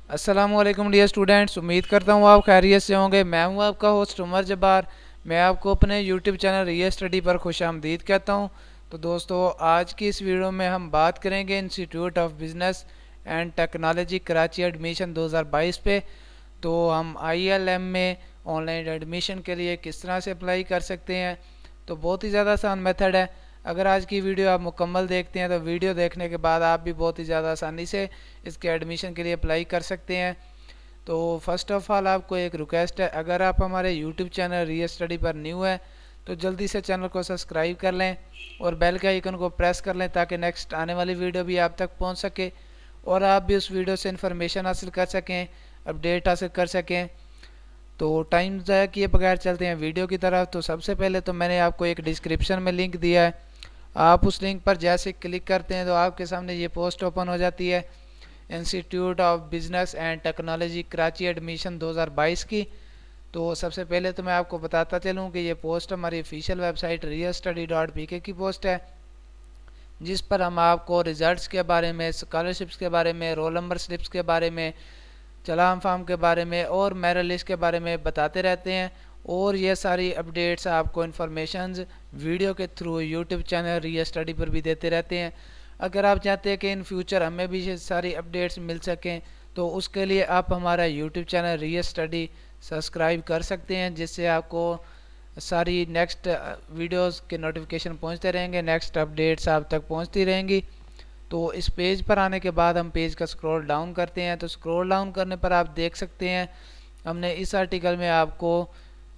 अस्सलामुअलैकुम dear students, उम्मीद करता हूँ आप खैरियत से होंगे। मैं हूँ आपका होस्ट उमर जब्बार। मैं आपको अपने यूट्यूब चैनल रियल स्टडी पर खुशामदीद कहता हूँ। तो दोस्तों, आज की इस वीडियो में हम बात करेंगे institute of business and technology Karachi admission 2022 पे। तो हम ILM में ऑनलाइन एडमिशन के लिए किस तरह से अप्लाई कर सकते हैं। तो बहुत ही ज़्यादा आसान मेथड है। अगर आज की वीडियो आप मुकम्मल देखते हैं तो वीडियो देखने के बाद आप भी बहुत ही ज़्यादा आसानी से इसके एडमिशन के लिए अप्लाई कर सकते हैं। तो फर्स्ट ऑफ़ ऑल आपको एक रिक्वेस्ट है, अगर आप हमारे यूट्यूब चैनल रियल स्टडी पर न्यू है तो जल्दी से चैनल को सब्सक्राइब कर लें और बेल के आइकन को प्रेस कर लें ताकि नेक्स्ट आने वाली वीडियो भी आप तक पहुंच सके और आप भी उस वीडियो से इन्फॉर्मेशन हासिल कर सकें, अपडेट हासिल कर सकें। तो टाइम ज़ाया किए बगैर चलते हैं वीडियो की तरफ। तो सबसे पहले तो मैंने आपको एक डिस्क्रिप्शन में लिंक दिया है, आप उस लिंक पर जैसे क्लिक करते हैं तो आपके सामने ये पोस्ट ओपन हो जाती है institute of business and technology Karachi admission 2022 की। तो सबसे पहले तो मैं आपको बताता चलूँ कि ये पोस्ट हमारी ऑफिशियल वेबसाइट realstudy.pk की पोस्ट है, जिस पर हम आपको रिजल्ट्स के बारे में, स्कॉलरशिप्स के बारे में, रोल नंबर स्लिप्स के बारे में, चलान फार्म के बारे में और मेरिट लिस्ट के बारे में बताते रहते हैं। और ये सारी अपडेट्स आपको इन्फॉर्मेशंस वीडियो के through YouTube channel real study पर भी देते रहते हैं। अगर आप चाहते हैं कि इन फ्यूचर हमें भी ये सारी अपडेट्स मिल सकें तो उसके लिए आप हमारा YouTube channel real study subscribe कर सकते हैं, जिससे आपको सारी नेक्स्ट वीडियोस के नोटिफिकेशन पहुंचते रहेंगे, नेक्स्ट अपडेट्स आप तक पहुंचती रहेंगी। तो इस पेज पर आने के बाद हम पेज का स्क्रॉल डाउन करते हैं। तो स्क्रॉल डाउन करने पर आप देख सकते हैं हमने इस आर्टिकल में आपको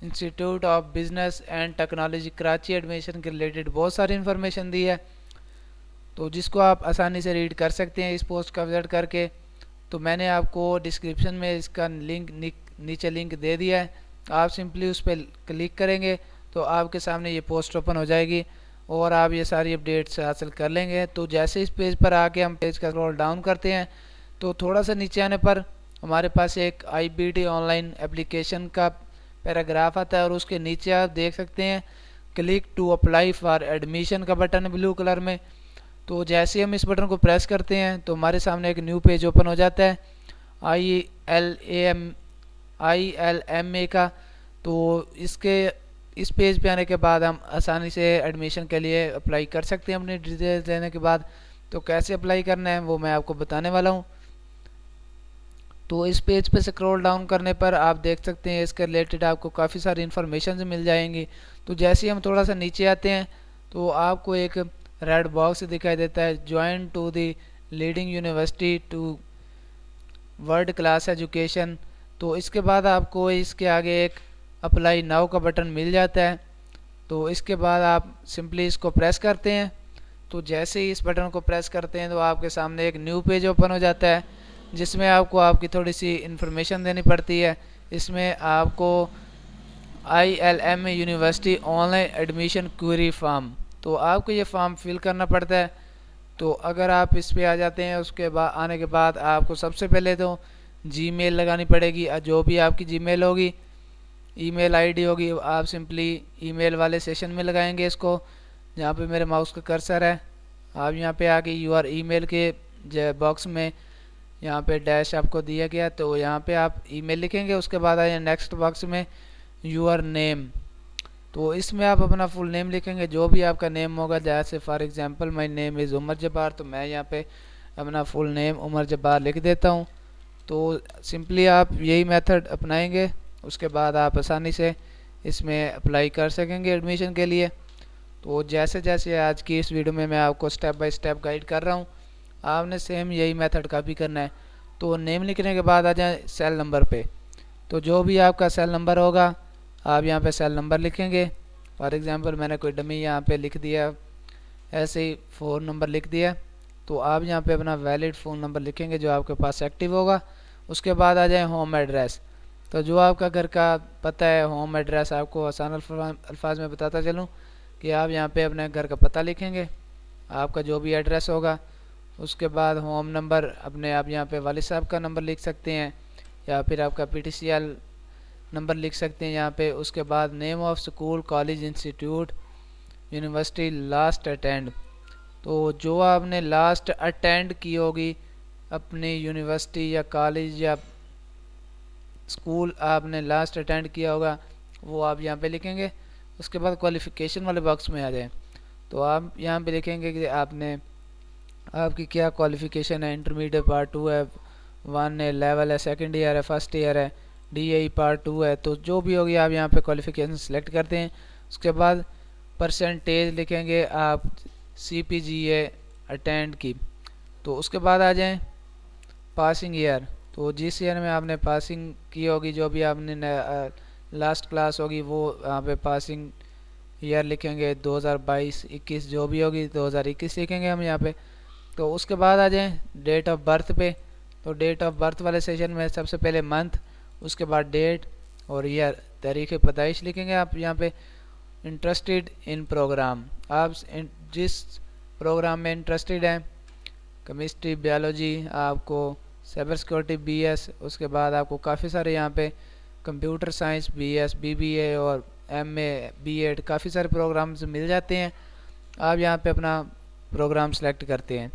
institute of business and technology Karachi admission के रिलेटेड बहुत सारी इन्फॉर्मेशन दी है, तो जिसको आप आसानी से रीड कर सकते हैं इस पोस्ट का विजिट करके। तो मैंने आपको डिस्क्रिप्शन में इसका लिंक नीचे लिंक दे दिया है, आप सिंपली उस पर क्लिक करेंगे तो आपके सामने ये पोस्ट ओपन हो जाएगी और आप ये सारी अपडेट्स हासिल कर लेंगे। तो जैसे इस पेज पर आके हम पेज का स्क्रॉल डाउन करते हैं तो थोड़ा सा नीचे आने पर हमारे पास एक IBT ऑनलाइन एप्लीकेशन का पैराग्राफ आता है और उसके नीचे आप देख सकते हैं click to apply for admission का बटन है ब्लू कलर में। तो जैसे ही हम इस बटन को प्रेस करते हैं तो हमारे सामने एक न्यू पेज ओपन हो जाता है ILMA का। तो इस पेज पे आने के बाद हम आसानी से एडमिशन के लिए अप्लाई कर सकते हैं अपनी डिटेल्स देने के बाद। तो कैसे अप्लाई करना है वो मैं आपको बताने वाला हूँ। तो इस पेज पे स्क्रॉल डाउन करने पर आप देख सकते हैं इसके रिलेटेड आपको काफ़ी सारी इन्फॉर्मेशन मिल जाएंगी। तो जैसे ही हम थोड़ा सा नीचे आते हैं तो आपको एक रेड बॉक्स दिखाई देता है, join to the leading university to world class education. तो इसके बाद आपको इसके आगे एक अप्लाई नाउ का बटन मिल जाता है। तो इसके बाद आप सिंपली इसको प्रेस करते हैं। तो जैसे ही इस बटन को प्रेस करते हैं तो आपके सामने एक न्यू पेज ओपन हो जाता है, जिसमें आपको आपकी थोड़ी सी इन्फॉर्मेशन देनी पड़ती है। इसमें आपको ILM university online admission query form, तो आपको ये फॉर्म फिल करना पड़ता है। तो अगर आप इस पे आ जाते हैं उसके बाद आने के बाद आपको सबसे पहले तो जीमेल लगानी पड़ेगी, जो भी आपकी जीमेल होगी, ईमेल आईडी होगी, आप सिंपली ईमेल वाले सेशन में लगाएंगे इसको। जहाँ पे मेरे माउस का कर्सर है आप यहाँ पे आके यूआर ईमेल के बॉक्स में यहाँ पे डैश आपको दिया गया, तो यहाँ पे आप ईमेल लिखेंगे। उसके बाद आइए नेक्स्ट बॉक्स में यूआर नेम, तो इसमें आप अपना फुल नेम लिखेंगे, जो भी आपका नेम होगा। जैसे for example my name is Umar Jabbar, तो मैं यहाँ पे अपना फुल नेम उमर जब्बार लिख देता हूँ। तो सिंपली आप यही मेथड अपनाएंगे, उसके बाद आप आसानी से इसमें अप्लाई कर सकेंगे एडमिशन के लिए। तो जैसे जैसे आज की इस वीडियो में मैं आपको स्टेप बाय स्टेप गाइड कर रहा हूँ, आपने सेम यही मेथड कॉपी करना है। तो नेम लिखने के बाद आ जाए सेल नंबर पे। तो जो भी आपका सेल नंबर होगा आप यहाँ पे सेल नंबर लिखेंगे। फॉर एग्जांपल मैंने कोई डमी यहाँ पे लिख दिया, ऐसे ही 4 नंबर लिख दिया। तो आप यहाँ पे अपना वैलिड फ़ोन नंबर लिखेंगे जो आपके पास एक्टिव होगा। उसके बाद आ जाए होम एड्रेस, तो जो आपका घर का पता है, होम एड्रेस आपको आसान अल्फाज में बताता चलूँ कि आप यहाँ पे अपने घर का पता लिखेंगे, आपका जो भी एड्रेस होगा। उसके बाद होम नंबर अपने आप यहाँ पे वालिद साहब का नंबर लिख सकते हैं या फिर आपका PTCL नंबर लिख सकते हैं यहाँ पे। उसके बाद name of school, college, institute, university last attend, तो जो आपने लास्ट अटेंड की होगी अपनी यूनिवर्सिटी या कॉलेज या स्कूल आपने लास्ट अटेंड किया होगा वो आप यहाँ पे लिखेंगे। उसके बाद क्वालिफ़िकेशन वाले बॉक्स में आ जाए तो आप यहाँ पे लिखेंगे कि आपने आपकी क्या क्वालिफ़िकेशन है। इंटरमीडिएट पार्ट 2 है, 1 है, लेवल है, सेकंड ईयर है, फर्स्ट ईयर है, DAE पार्ट 2 है, तो जो भी होगी आप यहाँ पे क्वालिफ़िकेशन सिलेक्ट करते हैं। उसके बाद परसेंटेज लिखेंगे आप CPGA अटेंड की। तो उसके बाद आ जाएं पासिंग ईयर, तो जिस ईयर में आपने पासिंग की होगी, जो भी आपने लास्ट क्लास होगी वो यहाँ पे पासिंग ईयर लिखेंगे। 2022 21 जो भी होगी 2021 लिखेंगे हम यहाँ पे। तो उसके बाद आ जाएं डेट ऑफ बर्थ पे। तो डेट ऑफ बर्थ वाले सेशन में सबसे पहले मंथ, उसके बाद डेट और ईयर, तारीख़ पैदाइश लिखेंगे आप यहाँ पे। इंटरेस्टेड इन प्रोग्राम, आप जिस प्रोग्राम में इंटरेस्टेड हैं, केमिस्ट्री, बायोलॉजी, आपको साइबर सिक्योरिटी BS, उसके बाद आपको काफ़ी सारे यहाँ पे कंप्यूटर साइंस BS, BBA और MA, B.Ed काफ़ी सारे प्रोग्राम्स मिल जाते हैं। आप यहाँ पे अपना प्रोग्राम सेलेक्ट करते हैं।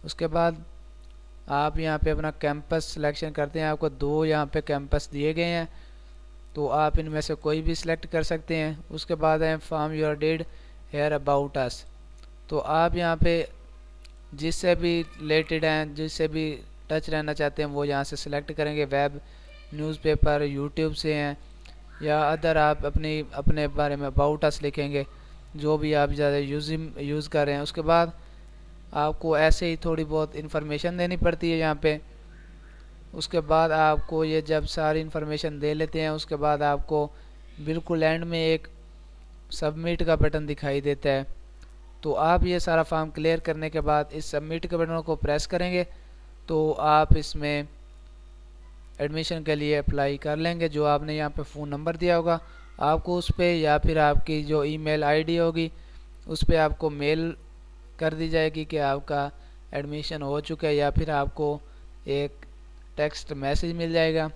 उसके बाद आप यहाँ पे अपना कैंपस सिलेक्शन करते हैं। आपको 2 यहाँ पे कैंपस दिए गए हैं, तो आप इनमें से कोई भी सिलेक्ट कर सकते हैं। उसके बाद है form your did hear about us, तो आप यहाँ पे जिससे भी रिलेटेड हैं, जिससे भी टच रहना चाहते हैं वो यहाँ से सिलेक्ट करेंगे। वेब, न्यूज़पेपर, यूट्यूब से हैं या अदर, आप अपने बारे में अबाउट अस लिखेंगे जो भी आप ज़्यादा यूज़ कर रहे हैं। उसके बाद आपको ऐसे ही थोड़ी बहुत इन्फॉर्मेशन देनी पड़ती है यहाँ पे। उसके बाद आपको ये जब सारी इन्फॉर्मेशन दे लेते हैं, उसके बाद आपको बिल्कुल एंड में एक सबमिट का बटन दिखाई देता है। तो आप ये सारा फॉर्म क्लियर करने के बाद इस सबमिट के बटन को प्रेस करेंगे तो आप इसमें एडमिशन के लिए अप्लाई कर लेंगे। जो आपने यहाँ पे फ़ोन नंबर दिया होगा आपको उस पर, या फिर आपकी जो ईमेल आईडी होगी उस पर आपको मेल कर दी जाएगी कि आपका एडमिशन हो चुका है, या फिर आपको एक टेक्स्ट मैसेज मिल जाएगा।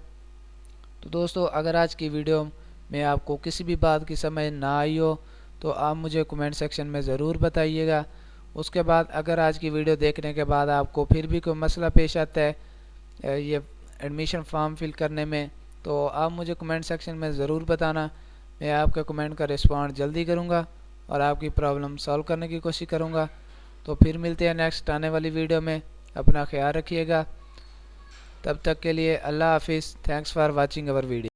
तो दोस्तों, अगर आज की वीडियो में आपको किसी भी बात की समझ ना आई हो तो आप मुझे कमेंट सेक्शन में ज़रूर बताइएगा। उसके बाद अगर आज की वीडियो देखने के बाद आपको फिर भी कोई मसला पेश आता है ये एडमिशन फॉर्म फिल करने में, तो आप मुझे कमेंट सेक्शन में ज़रूर बताना। मैं आपके कमेंट का रिस्पॉन्ड जल्दी करूँगा और आपकी प्रॉब्लम सॉल्व करने की कोशिश करूँगा। तो फिर मिलते हैं नेक्स्ट आने वाली वीडियो में। अपना ख्याल रखिएगा। तब तक के लिए अल्लाह हाफिज़। Thanks for watching our video.